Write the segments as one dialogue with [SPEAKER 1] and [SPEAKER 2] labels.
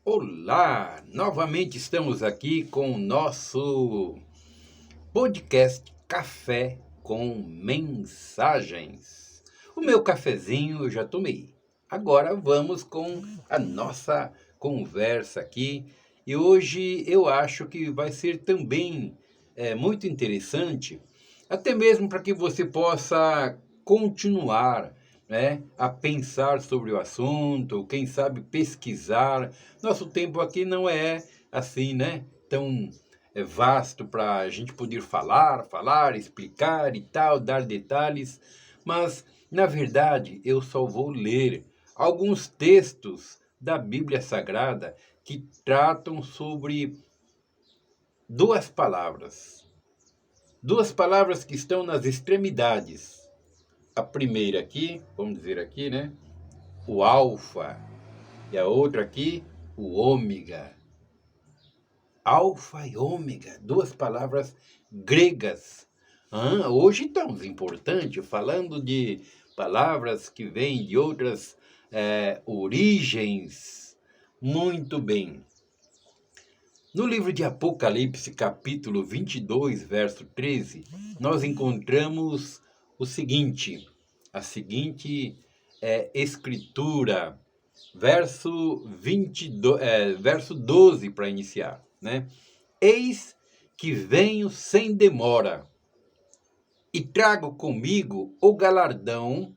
[SPEAKER 1] Olá! Novamente estamos aqui com o nosso podcast Café com Mensagens. O meu cafezinho eu já tomei. Agora vamos com a nossa conversa aqui. E hoje eu acho que vai ser também muito interessante, até mesmo para que você possa continuar, né, a pensar sobre o assunto, quem sabe pesquisar. Nosso tempo aqui não é assim, né, tão vasto para a gente poder falar, explicar e tal, dar detalhes, mas na verdade eu só vou ler alguns textos da Bíblia Sagrada que tratam sobre duas palavras. Duas palavras que estão nas extremidades. A primeira aqui, vamos dizer aqui, né? O alfa. E a outra aqui, o ômega. Alfa e ômega, duas palavras gregas. Hoje tão importante, falando de palavras que vêm de outras origens. Muito bem. No livro de Apocalipse, capítulo 22, verso 13, nós encontramos a seguinte escritura, verso 12 para iniciar, né? Eis que venho sem demora e trago comigo o galardão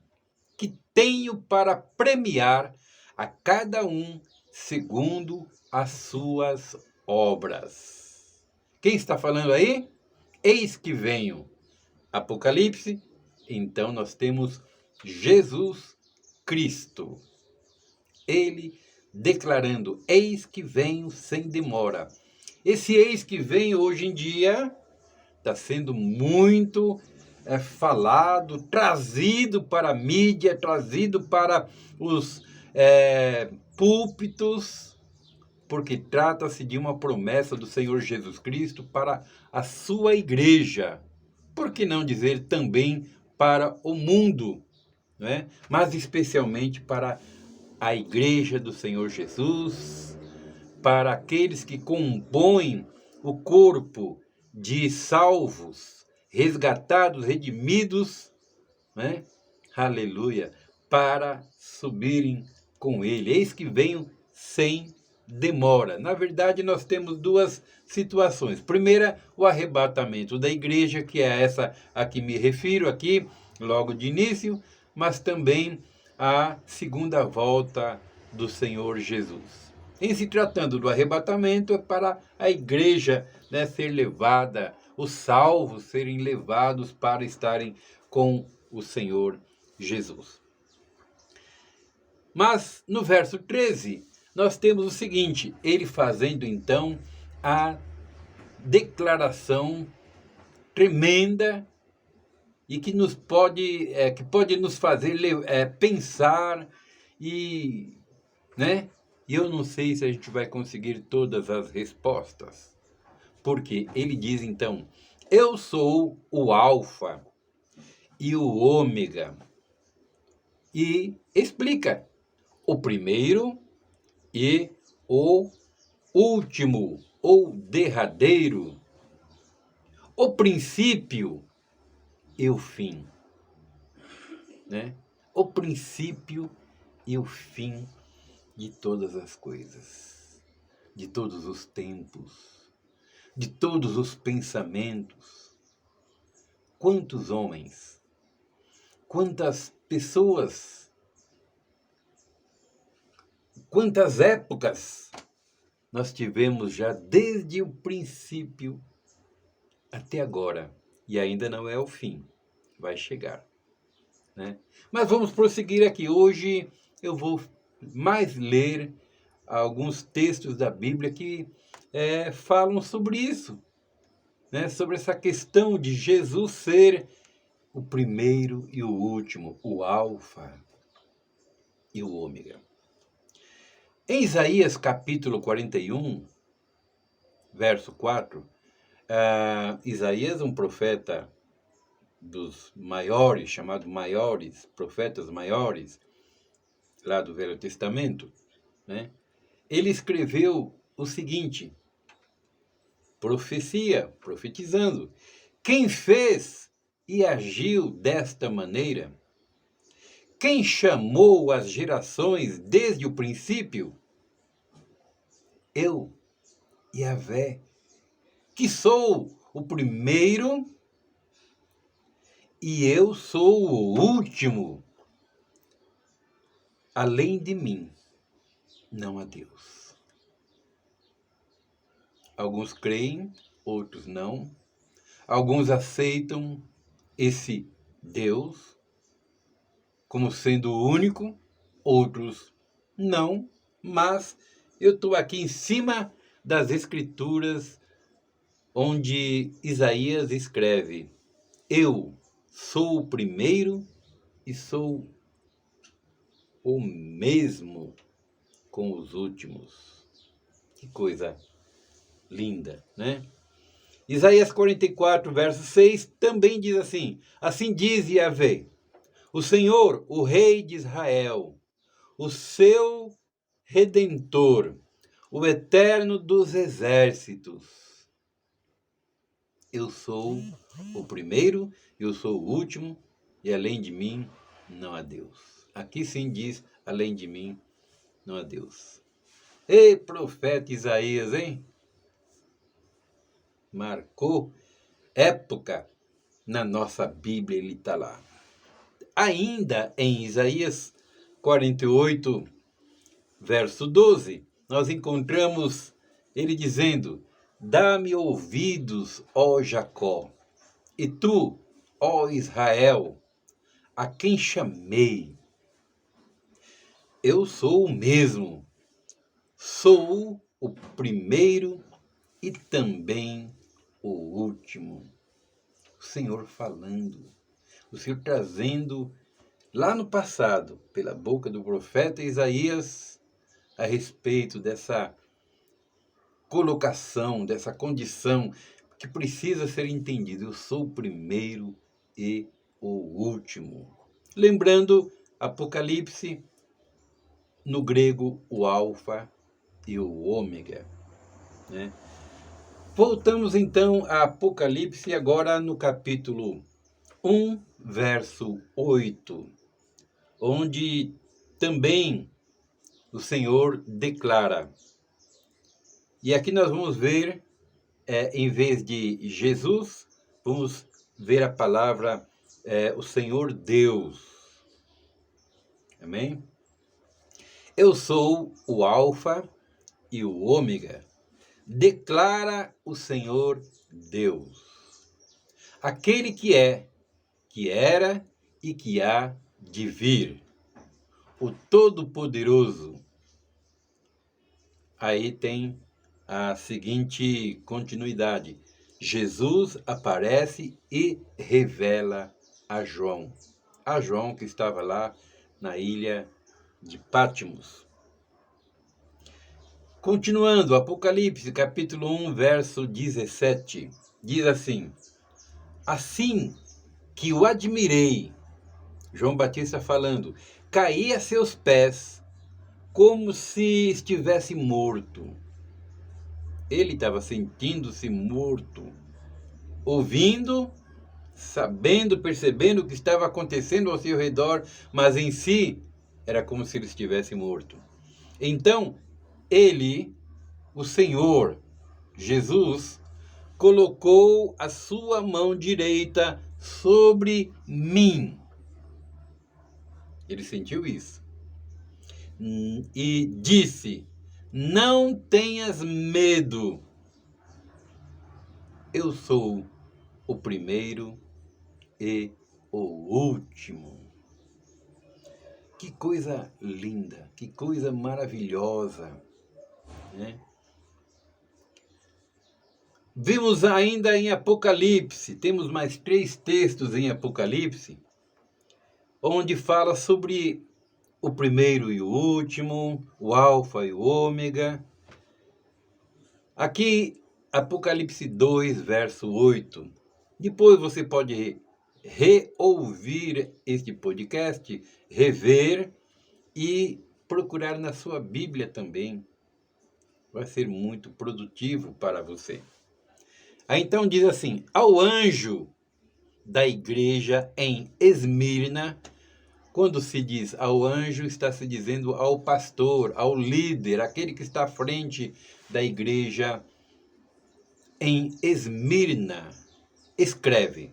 [SPEAKER 1] que tenho para premiar a cada um segundo as suas obras. Quem está falando aí? Eis que venho. Apocalipse. Então nós temos Jesus Cristo. Ele declarando: eis que venho sem demora. Esse eis que vem hoje em dia está sendo muito falado, trazido para a mídia, trazido para os púlpitos, porque trata-se de uma promessa do Senhor Jesus Cristo para a sua igreja. Por que não dizer também para o mundo, né? Mas especialmente para a igreja do Senhor Jesus, para aqueles que compõem o corpo de salvos, resgatados, redimidos, né? Aleluia, para subirem com ele. Eis que venho sem demora. Na verdade, nós temos duas situações. Primeira, o arrebatamento da igreja, que é essa a que me refiro aqui, logo de início, mas também a segunda volta do Senhor Jesus. Em se tratando do arrebatamento, é para a igreja, né, ser levada, os salvos serem levados para estarem com o Senhor Jesus. Mas no verso 13, nós temos o seguinte: ele fazendo então a declaração tremenda e que pode nos fazer pensar e, né? E eu não sei se a gente vai conseguir todas as respostas, porque ele diz então: eu sou o alfa e o ômega, e explica o primeiro e o último, ou derradeiro, o princípio e o fim, né? O princípio e o fim de todas as coisas, de todos os tempos, de todos os pensamentos. Quantos homens, quantas pessoas, quantas épocas nós tivemos já desde o princípio até agora, e ainda não é o fim, vai chegar, né? Mas vamos prosseguir aqui. Hoje eu vou mais ler alguns textos da Bíblia que falam sobre isso, né? Sobre essa questão de Jesus ser o primeiro e o último, o alfa e o ômega. Em Isaías capítulo 41, verso 4, Isaías, um profeta dos maiores, chamado maiores, profetas maiores, lá do Velho Testamento, né? ele escreveu o seguinte, profecia, profetizando. Quem fez e agiu desta maneira? Quem chamou as gerações desde o princípio? Eu, Yahvé, que sou o primeiro e eu sou o último. Além de mim, não há Deus. Alguns creem, outros não. Alguns aceitam esse Deus como sendo o único, outros não. Mas eu estou aqui em cima das Escrituras, onde Isaías escreve: eu sou o primeiro e sou o mesmo com os últimos. Que coisa linda, né? Isaías 44, verso 6, também diz assim: assim diz Yahvé, o Senhor, o Rei de Israel, o seu Redentor, o Eterno dos Exércitos. Eu sou o primeiro, eu sou o último, e além de mim não há Deus. Aqui sim diz, além de mim não há Deus. Ei, profeta Isaías, hein? Marcou época na nossa Bíblia, ele está lá. Ainda em Isaías 48, verso 12, nós encontramos ele dizendo: dá-me ouvidos, ó Jacó, e tu, ó Israel, a quem chamei. Eu sou o mesmo, sou o primeiro e também o último. O Senhor falando, o Senhor trazendo lá no passado, pela boca do profeta Isaías, a respeito dessa colocação, dessa condição que precisa ser entendida. Eu sou o primeiro e o último. Lembrando, Apocalipse, no grego, o alfa e o ômega, né? Voltamos então a Apocalipse, agora no capítulo 1, verso 8, onde também o Senhor declara. E aqui nós vamos ver, em vez de Jesus, vamos ver a palavra o Senhor Deus. Amém? Eu sou o alfa e o ômega, declara o Senhor Deus, aquele que é, que era e que há de vir, o Todo-Poderoso. Aí tem a seguinte continuidade: Jesus aparece e revela a João que estava lá na ilha de Patmos. Continuando, Apocalipse, capítulo 1, verso 17, diz assim: assim que o admirei, João Batista falando, caí a seus pés como se estivesse morto. Ele estava sentindo-se morto, ouvindo, sabendo, percebendo o que estava acontecendo ao seu redor, mas em si era como se ele estivesse morto. Então, ele, o Senhor, Jesus, colocou a sua mão direita sobre mim. Ele sentiu isso. E disse: não tenhas medo. Eu sou o primeiro e o último. Que coisa linda, que coisa maravilhosa, né? Vimos ainda em Apocalipse, temos mais 3 textos em Apocalipse, onde fala sobre o primeiro e o último, o alfa e o ômega. Aqui, Apocalipse 2, verso 8. Depois você pode reouvir este podcast, rever e procurar na sua Bíblia também, vai ser muito produtivo para você. Aí então diz assim: ao anjo da igreja em Esmirna. Quando se diz ao anjo, está se dizendo ao pastor, ao líder, aquele que está à frente da igreja em Esmirna. Escreve: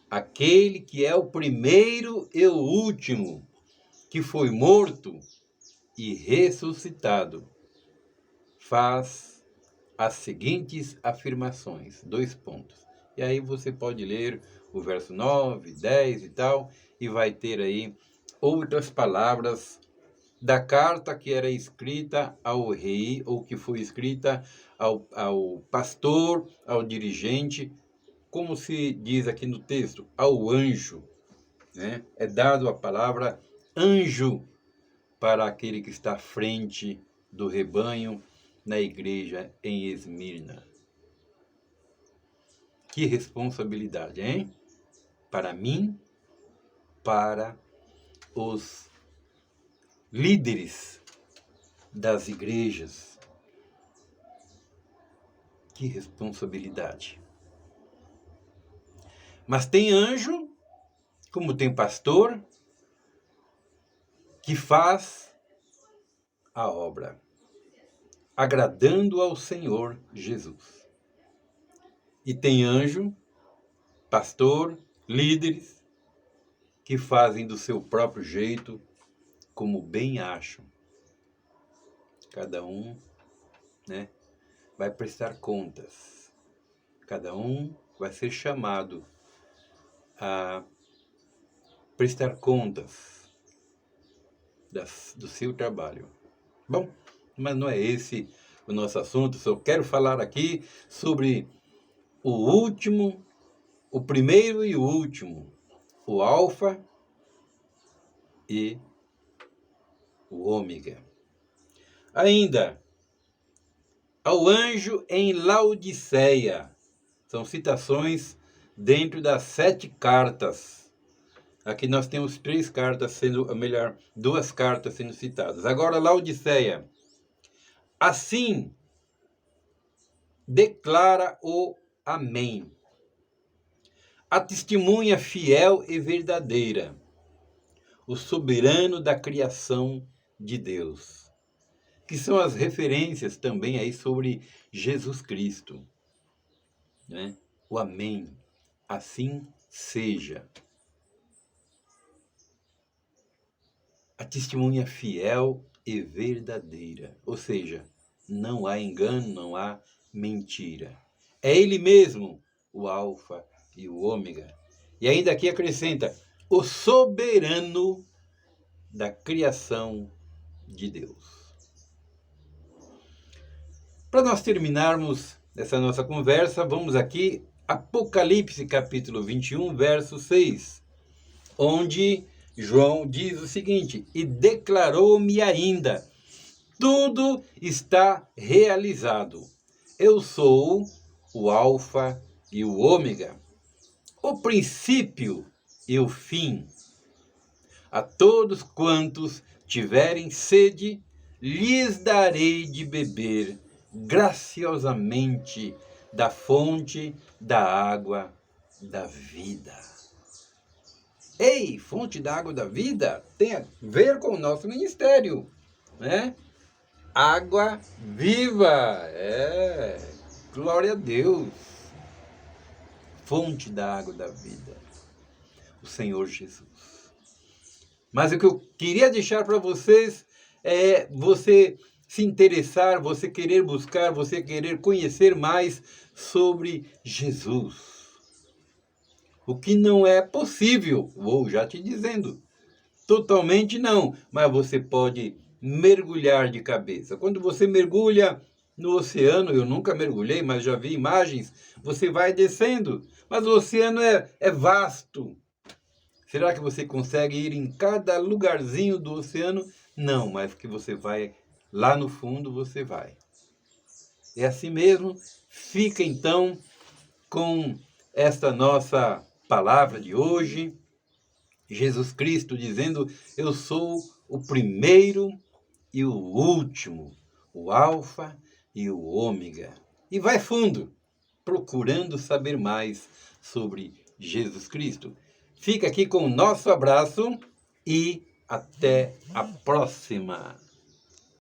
[SPEAKER 1] aquele que é o primeiro e o último, que foi morto e ressuscitado, faz as seguintes afirmações. 2 pontos. E aí você pode ler o verso 9, 10 e tal, e vai ter aí outras palavras da carta que era escrita ao rei, ou que foi escrita ao pastor, ao dirigente, como se diz aqui no texto, ao anjo, né? É dado a palavra anjo para aquele que está à frente do rebanho na igreja em Esmirna. Que responsabilidade, hein? Para mim, para os líderes das igrejas. Que responsabilidade. Mas tem anjo, como tem pastor, que faz a obra, agradando ao Senhor Jesus. E tem anjo, pastor, líderes, que fazem do seu próprio jeito, como bem acham. Cada um, né, vai prestar contas. Cada um vai ser chamado a prestar contas do seu trabalho. Bom, mas não é esse o nosso assunto. Só quero falar aqui sobre o último, o primeiro e o último, o alfa e o ômega. Ainda, ao anjo em Laodiceia. São citações dentro das 7 cartas. Aqui nós temos 3 cartas sendo, ou melhor, 2 cartas sendo citadas. Agora, Laodiceia. Assim declara o Amém. A testemunha fiel e verdadeira, o soberano da criação de Deus, que são as referências também aí sobre Jesus Cristo, né? O Amém, assim seja. A testemunha fiel e verdadeira, ou seja, não há engano, não há mentira. É Ele mesmo, o alfa e o ômega. E ainda aqui acrescenta, o soberano da criação de Deus. Para nós terminarmos essa nossa conversa, vamos aqui, Apocalipse capítulo 21, verso 6, onde João diz o seguinte: e declarou-me ainda, tudo está realizado. Eu sou o alfa e o ômega, o princípio e o fim. A todos quantos tiverem sede, lhes darei de beber graciosamente da fonte da água da vida. Ei, fonte da água da vida tem a ver com o nosso ministério, né? Água viva, glória a Deus. Fonte da água da vida, o Senhor Jesus. Mas o que eu queria deixar para vocês é você se interessar, você querer buscar, você querer conhecer mais sobre Jesus. O que não é possível, vou já te dizendo. Totalmente não, mas você pode mergulhar de cabeça. Quando você mergulha no oceano, eu nunca mergulhei, mas já vi imagens, você vai descendo, mas o oceano é vasto. Será que você consegue ir em cada lugarzinho do oceano? Não, mas que você vai lá no fundo, você vai. É assim mesmo. Fica então com esta nossa palavra de hoje. Jesus Cristo dizendo, eu sou o primeiro e o último, o Alfa e o Ômega. E vai fundo, procurando saber mais sobre Jesus Cristo. Fica aqui com o nosso abraço e até a próxima!